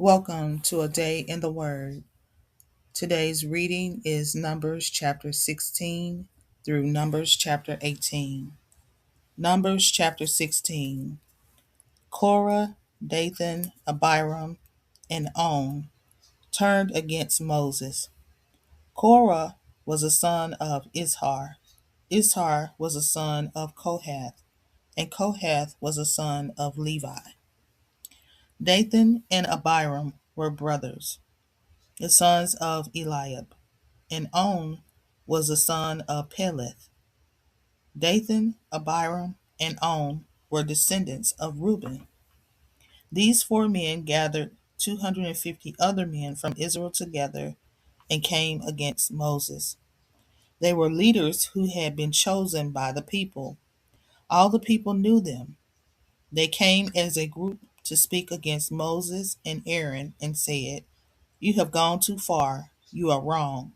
Welcome to a day in the Word. Today's reading is Numbers chapter 16 through Numbers chapter 18. Numbers chapter 16. Korah, Dathan, Abiram, and On turned against Moses. Korah was a son of Izhar. Izhar was a son of Kohath, and Kohath was a son of Levi. Dathan and Abiram were brothers, the sons of Eliab. And On was the son of Peleth. Dathan, Abiram, and On were descendants of Reuben. These four men gathered 250 other men from Israel together and came against Moses. They were leaders who had been chosen by the people. All the people knew them. They came as a group to speak against Moses and Aaron and said, "You have gone too far. You are wrong.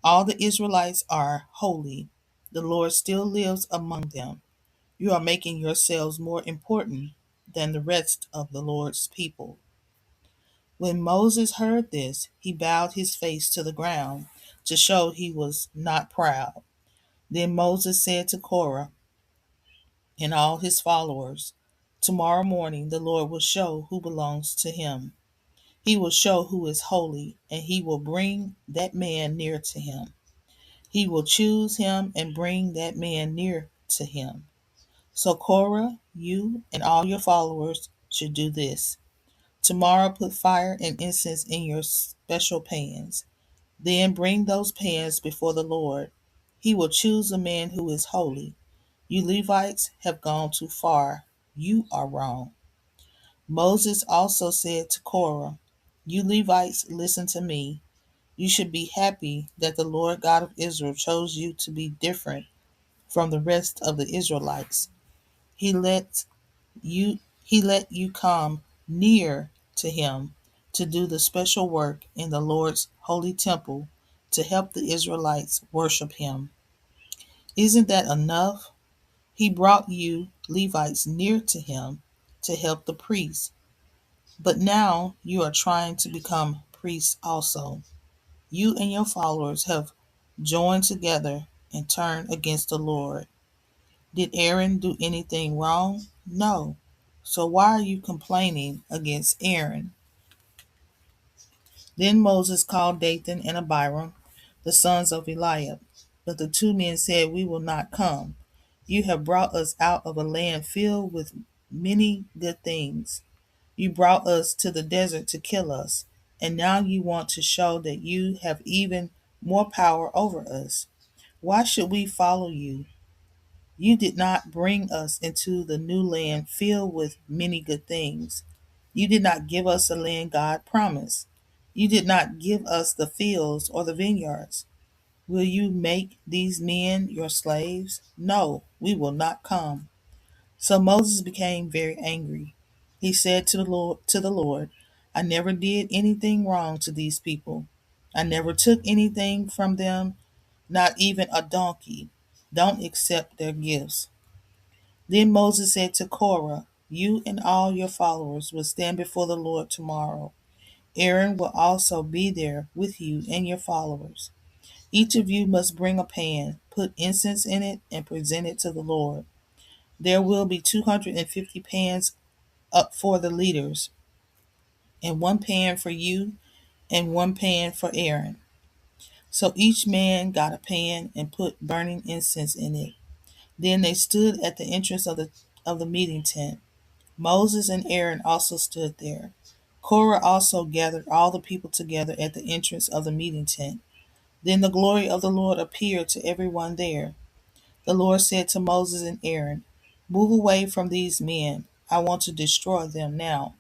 All the Israelites are holy. The Lord still lives among them. You are making yourselves more important than the rest of the Lord's people." When Moses heard this, he bowed his face to the ground to show he was not proud. Then Moses said to Korah and all his followers, "Tomorrow morning the Lord will show who belongs to him. He will show who is holy, and he will bring that man near to him. He will choose him and bring that man near to him. So Korah, you and all your followers should do this. Tomorrow put fire and incense in your special pans. Then bring those pans before the Lord. He will choose a man who is holy. You Levites have gone too far. You are wrong." Moses also said to Korah, "You Levites, listen to me. You should be happy that the Lord God of Israel chose you to be different from the rest of the Israelites. He let you come near to him to do the special work in the Lord's holy temple to help the Israelites worship him. Isn't that enough? He brought you Levites near to him to help the priests. But now you are trying to become priests also. You and your followers have joined together and turned against the Lord. Did Aaron do anything wrong? No. So why are you complaining against Aaron?" Then Moses called Dathan and Abiram, the sons of Eliab. But the two men said, "We will not come. You have brought us out of a land filled with many good things. You brought us to the desert to kill us, and now you want to show that you have even more power over us. Why should we follow you? You did not bring us into the new land filled with many good things. You did not give us the land God promised. You did not give us the fields or the vineyards. Will you make these men your slaves? No, we will not come." So Moses became very angry. He said to the Lord, "I never did anything wrong to these people. I never took anything from them, not even a donkey. Don't accept their gifts." Then Moses said to Korah, "You and all your followers will stand before the Lord tomorrow. Aaron will also be there with you and your followers. Each of you must bring a pan, put incense in it, and present it to the Lord. There will be 250 pans up for the leaders, and one pan for you and one pan for Aaron." So each man got a pan and put burning incense in it. Then they stood at the entrance of the meeting tent. Moses and Aaron also stood there. Korah also gathered all the people together at the entrance of the meeting tent. Then the glory of the Lord appeared to everyone there. The Lord said to Moses and Aaron, "Move away from these men. I want to destroy them now."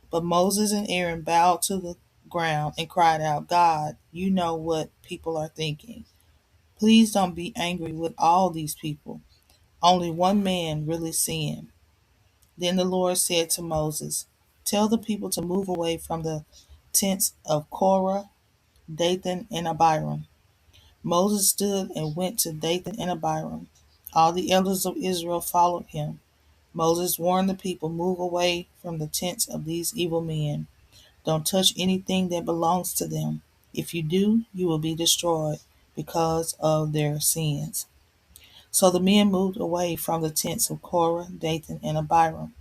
But Moses and Aaron bowed to the ground and cried out, "God, you know what people are thinking. Please don't be angry with all these people. Only one man really sinned." Then the Lord said to Moses, "Tell the people to move away from the tents of Korah, Dathan, and Abiram." Moses stood and went to Dathan and Abiram. All the elders of Israel followed him. Moses warned the people, "Move away from the tents of these evil men. Don't touch anything that belongs to them. If you do, you will be destroyed because of their sins." So the men moved away from the tents of Korah, Dathan, and Abiram.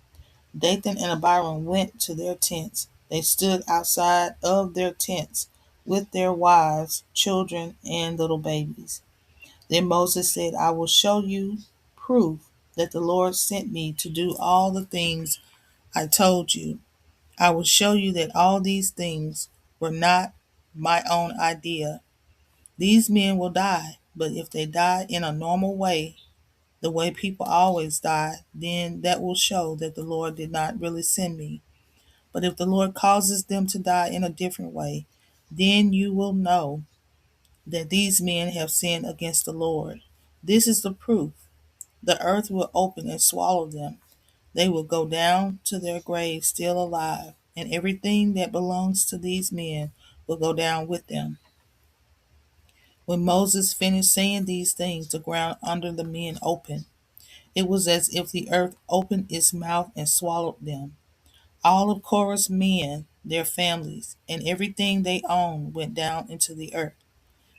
Dathan and Abiram went to their tents. They stood outside of their tents with their wives, children, and little babies. Then Moses said, "I will show you proof that the Lord sent me to do all the things I told you. I will show you that all these things were not my own idea. These men will die, but if they die in a normal way, the way people always die, then that will show that the Lord did not really send me. But if the Lord causes them to die in a different way, then you will know that these men have sinned against the Lord. This is the proof. The earth will open and swallow them. They will go down to their graves still alive, and everything that belongs to these men will go down with them." When Moses finished saying these things, the ground under the men opened. It was as if the earth opened its mouth and swallowed them. All of Korah's men, their families, and everything they owned went down into the earth.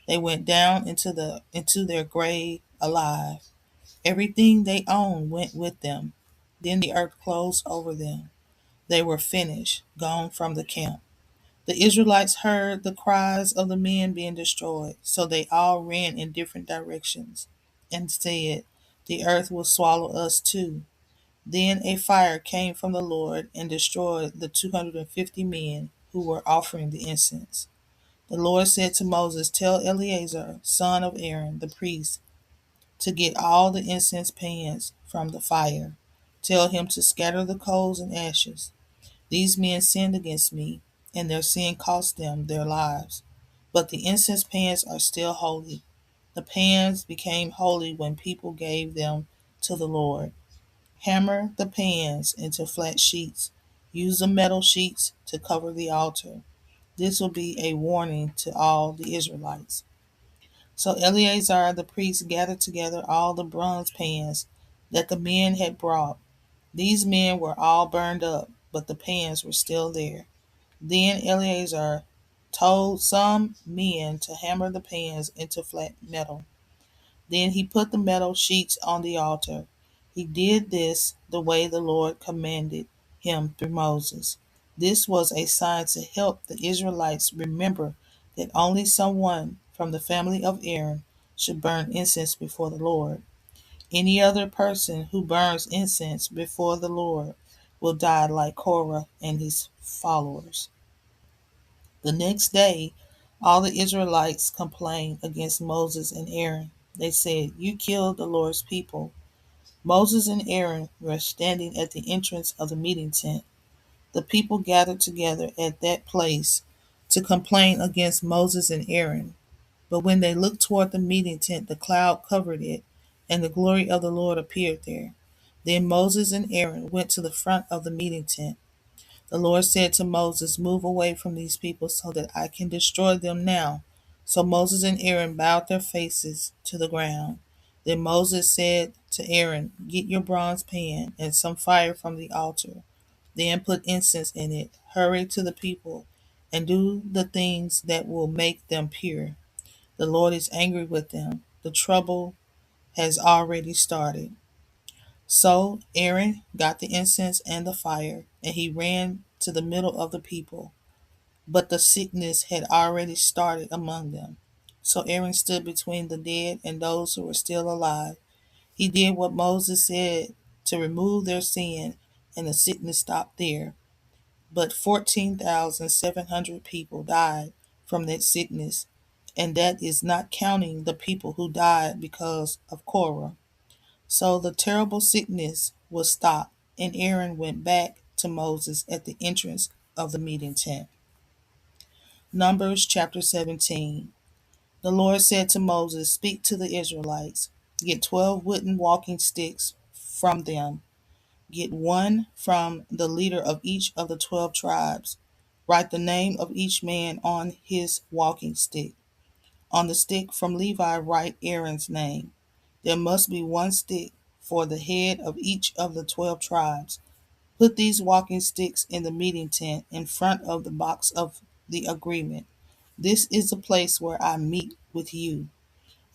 They went down into their grave alive. Everything they owned went with them. Then the earth closed over them. They were finished, gone from the camp. The Israelites heard the cries of the men being destroyed, so they all ran in different directions and said, "The earth will swallow us too." Then a fire came from the Lord and destroyed the 250 men who were offering the incense. The Lord said to Moses, "Tell Eleazar, son of Aaron, the priest, to get all the incense pans from the fire. Tell him to scatter the coals and ashes. These men sinned against me, and their sin cost them their lives. But the incense pans are still holy. The pans became holy when people gave them to the Lord. Hammer the pans into flat sheets. Use the metal sheets to cover the altar. This will be a warning to all the Israelites." So Eleazar the priest gathered together all the bronze pans that the men had brought. These men were all burned up, but the pans were still there. Then Eleazar told some men to hammer the pans into flat metal. Then he put the metal sheets on the altar. He did this the way the Lord commanded him through Moses. This was a sign to help the Israelites remember that only someone from the family of Aaron should burn incense before the Lord. Any other person who burns incense before the Lord will die like Korah and his followers. The next day, all the Israelites complained against Moses and Aaron. They said, "You killed the Lord's people." Moses and Aaron were standing at the entrance of the meeting tent. The people gathered together at that place to complain against Moses and Aaron. But when they looked toward the meeting tent, the cloud covered it, and the glory of the Lord appeared there. Then Moses and Aaron went to the front of the meeting tent. The Lord said to Moses, "Move away from these people so that I can destroy them now." So Moses and Aaron bowed their faces to the ground. Then Moses said to Aaron, "Get your bronze pan and some fire from the altar. Then put incense in it. Hurry to the people and do the things that will make them pure. The Lord is angry with them. The trouble has already started." So Aaron got the incense and the fire, and he ran to the middle of the people. But the sickness had already started among them. So Aaron stood between the dead and those who were still alive. He did what Moses said to remove their sin, and the sickness stopped there. But 14,700 people died from that sickness, and that is not counting the people who died because of Korah. So the terrible sickness was stopped, and Aaron went back to Moses at the entrance of the meeting tent. Numbers chapter 17. The Lord said to Moses, "Speak to the Israelites. Get 12 wooden walking sticks from them. Get one from the leader of each of the 12 tribes. Write the name of each man on his walking stick. On the stick from Levi, write Aaron's name. There must be one stick for the head of each of the 12 tribes. Put these walking sticks in the meeting tent in front of the box of the agreement. This is the place where I meet with you.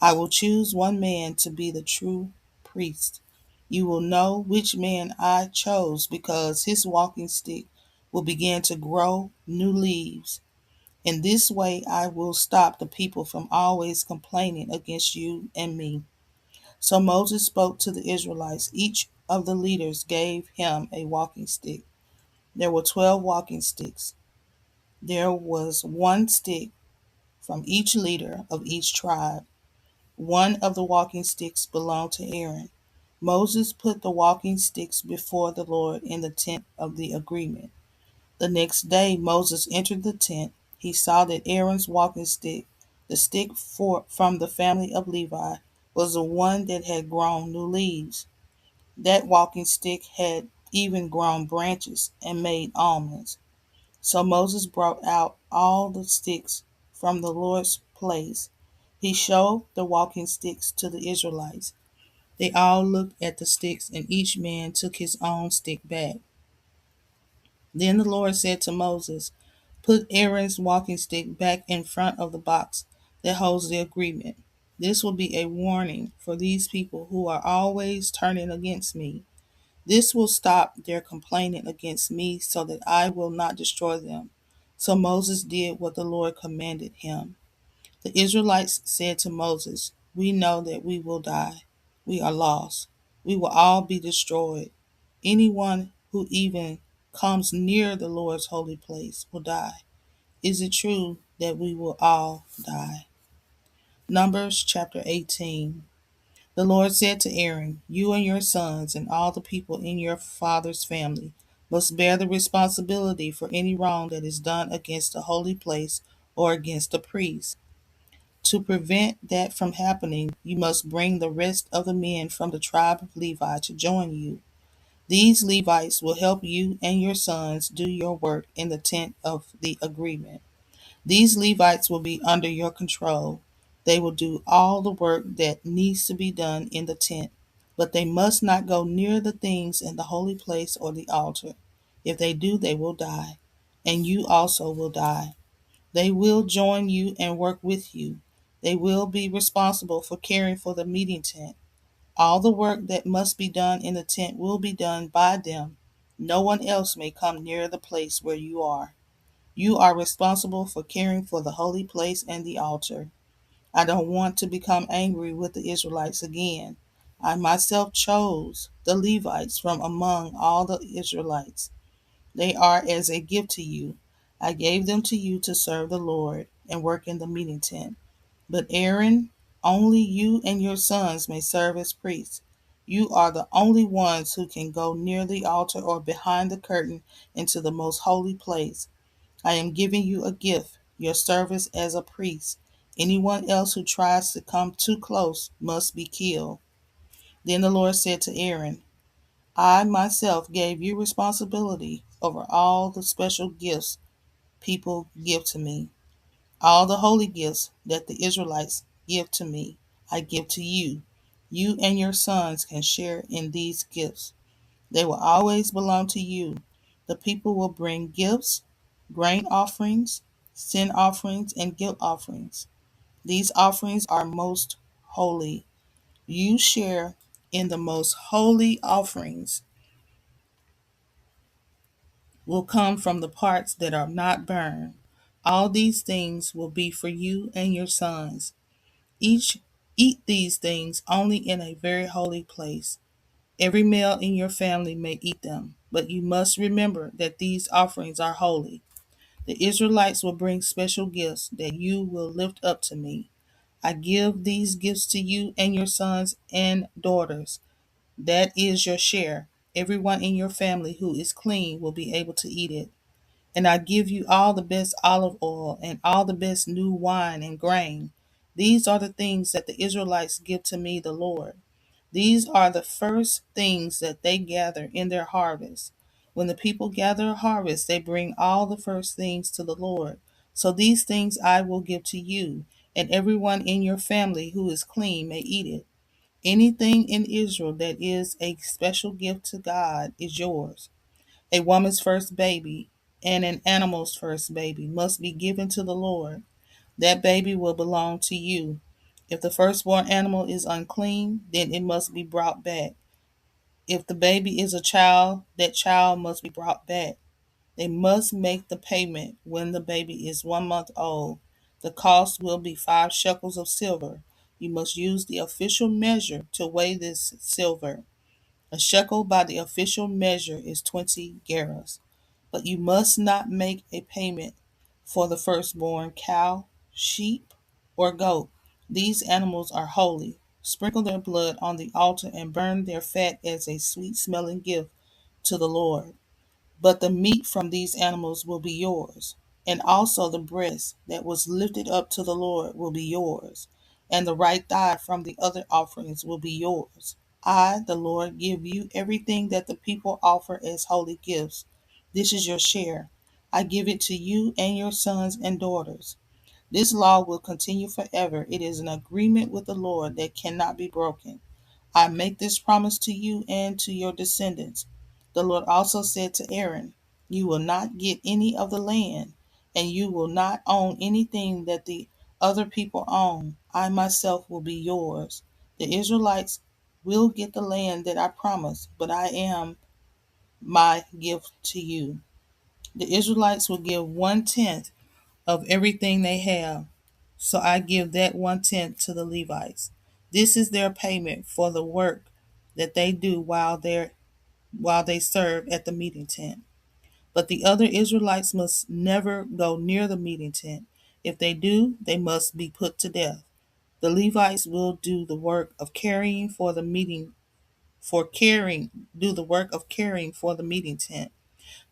I will choose one man to be the true priest. You will know which man I chose because his walking stick will begin to grow new leaves. In this way, I will stop the people from always complaining against you and me. So Moses spoke to the Israelites. Each of the leaders gave him a walking stick. There were 12 walking sticks. There was one stick from each leader of each tribe. One of the walking sticks belonged to Aaron. Moses put the walking sticks before the Lord in the tent of the agreement. The next day Moses entered the tent. He saw that Aaron's walking stick, the stick from the family of Levi, was the one that had grown new leaves. That walking stick had even grown branches and made almonds. So Moses brought out all the sticks from the Lord's place. He showed the walking sticks to the Israelites. They all looked at the sticks, and each man took his own stick back. Then the Lord said to Moses, "Put Aaron's walking stick back in front of the box that holds the agreement. This will be a warning for these people who are always turning against me. This will stop their complaining against me so that I will not destroy them." So Moses did what the Lord commanded him. The Israelites said to Moses, "We know that we will die. We are lost. We will all be destroyed. Anyone who even comes near the Lord's holy place will die. Is it true that we will all die?" Numbers chapter 18. The Lord said to Aaron, "You and your sons and all the people in your father's family must bear the responsibility for any wrong that is done against the holy place or against the priest. To prevent that from happening, you must bring the rest of the men from the tribe of Levi to join you. These Levites will help you and your sons do your work in the tent of the agreement. These Levites will be under your control. They will do all the work that needs to be done in the tent, but they must not go near the things in the holy place or the altar. If they do, they will die, and you also will die. They will join you and work with you. They will be responsible for caring for the meeting tent. All the work that must be done in the tent will be done by them. No one else may come near the place where you are. You are responsible for caring for the holy place and the altar. I don't want to become angry with the Israelites again. I myself chose the Levites from among all the Israelites. They are as a gift to you. I gave them to you to serve the Lord and work in the meeting tent. But Aaron, only you and your sons may serve as priests. You are the only ones who can go near the altar or behind the curtain into the most holy place. I am giving you a gift, your service as a priest. Anyone else who tries to come too close must be killed." Then the Lord said to Aaron, "I myself gave you responsibility over all the special gifts people give to me. All the holy gifts that the Israelites give to me, I give to you. You and your sons can share in these gifts. They will always belong to you. The people will bring gifts, grain offerings, sin offerings, and guilt offerings. These offerings are most holy. You share in the most holy offerings will come from the parts that are not burned. All these things will be for you and your sons. Each eat these things only in a very holy place. Every male in your family may eat them, but you must remember that these offerings are holy. The Israelites will bring special gifts that you will lift up to me. I give these gifts to you and your sons and daughters. That is your share. Everyone in your family who is clean will be able to eat it. And I give you all the best olive oil and all the best new wine and grain. These are the things that the Israelites give to me, the Lord. These are the first things that they gather in their harvest. When the people gather a harvest, they bring all the first things to the Lord. So these things I will give to you, and everyone in your family who is clean may eat it. Anything in Israel that is a special gift to God is yours. A woman's first baby and an animal's first baby must be given to the Lord. That baby will belong to you. If the firstborn animal is unclean, then it must be brought back. If the baby is a child, that child must be brought back. They must make the payment when the baby is 1 month old. The cost will be 5 shekels of silver. You must use the official measure to weigh this silver. A shekel by the official measure is 20 gerahs. But you must not make a payment for the firstborn cow, sheep, or goat. These animals are holy. Sprinkle their blood on the altar and burn their fat as a sweet smelling gift to the Lord. But the meat from these animals will be yours, and also the breast that was lifted up to the Lord will be yours, and the right thigh from the other offerings will be yours. I, the Lord, give you everything that the people offer as holy gifts. This is your share. I give it to you and your sons and daughters. This law will continue forever. It is an agreement with the Lord that cannot be broken. I make this promise to you and to your descendants. The Lord also said to Aaron, you will not get any of the land, and you will not own anything that the other people own. I myself will be yours. The Israelites will get the land that I promised, but I am my gift to you. The Israelites will give 1/10 of everything they have, so I give that 1/10 to the Levites. This is their payment for the work that they do while they serve at the meeting tent. But the other Israelites must never go near the meeting tent. If they do, they must be put to death. The Levites will do the work of caring for the meeting for caring do the work of caring for the meeting tent.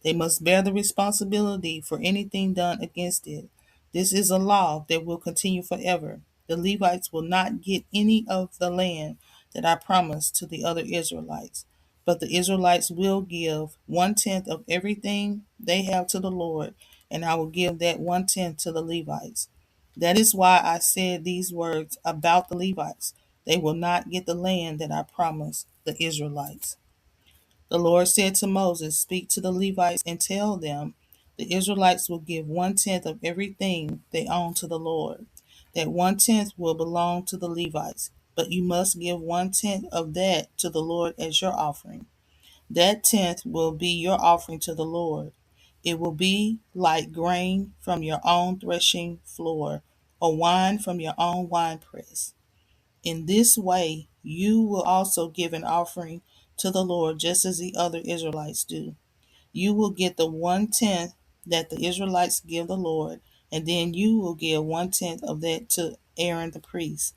They must bear the responsibility for anything done against it. This is a law that will continue forever. The Levites will not get any of the land that I promised to the other Israelites, but the Israelites will give 1/10 of everything they have to the Lord, and I will give that 1/10 to the Levites. That is why I said these words about the Levites. They will not get the land that I promised the Israelites. The Lord said to Moses, speak to the Levites and tell them, the Israelites will give 1/10 of everything they own to the Lord. That 1/10 will belong to the Levites, but you must give 1/10 of that to the Lord as your offering. That tenth will be your offering to the Lord. It will be like grain from your own threshing floor, or wine from your own winepress. In this way, you will also give an offering to the Lord just as the other Israelites do. You will get the 1/10 that the Israelites give the Lord, and then you will give 1/10 of that to Aaron the priest.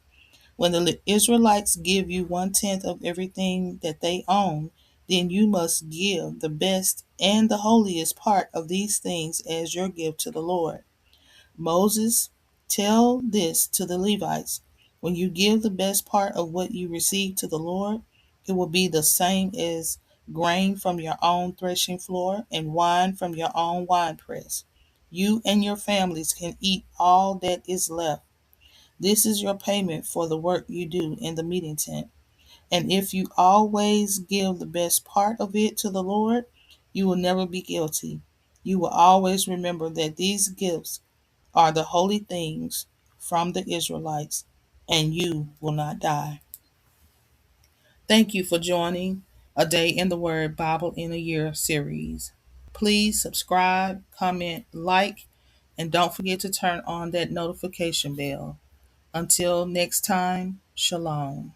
When the Israelites give you 1/10 of everything that they own, then you must give the best and the holiest part of these things as your gift to the Lord. Moses, tell this to the Levites. When you give the best part of what you receive to the Lord, it will be the same as grain from your own threshing floor and wine from your own winepress. You and your families can eat all that is left. This is your payment for the work you do in the meeting tent. And if you always give the best part of it to the Lord, you will never be guilty. You will always remember that these gifts are the holy things from the Israelites, and you will not die. Thank you for joining A Day in the Word Bible in a Year series. Please subscribe, comment, like, and don't forget to turn on that notification bell. Until next time, shalom.